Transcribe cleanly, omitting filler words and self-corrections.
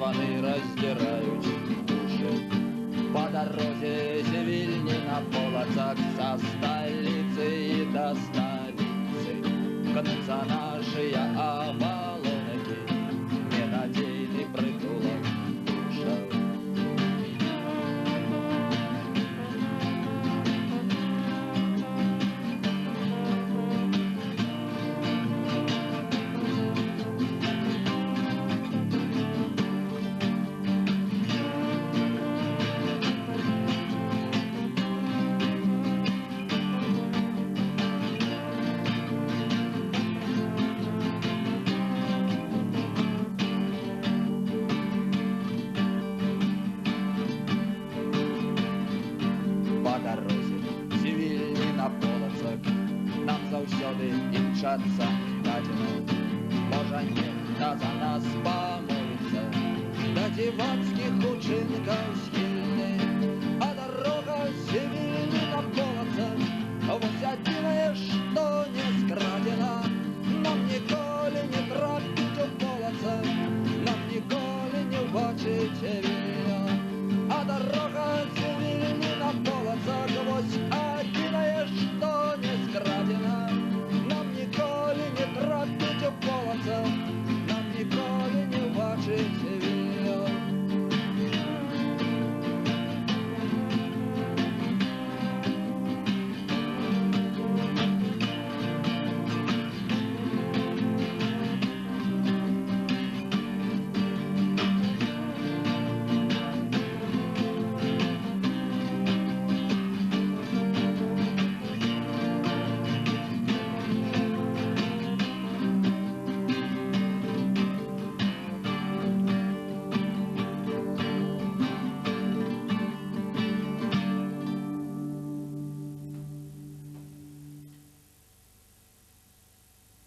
звоны раздирают уши. По дороге Севильни на полоцах со столицы и до столицы гнутся наши оболонки, ненадейный притулок душа. Заўсёды імчацца дадзену, можа нехта за нас памоліцца, да дзівацкіх учынкаў схільны, а дарога Севільні на полацах, вось адзінае, што не скрадзена, нам ніколі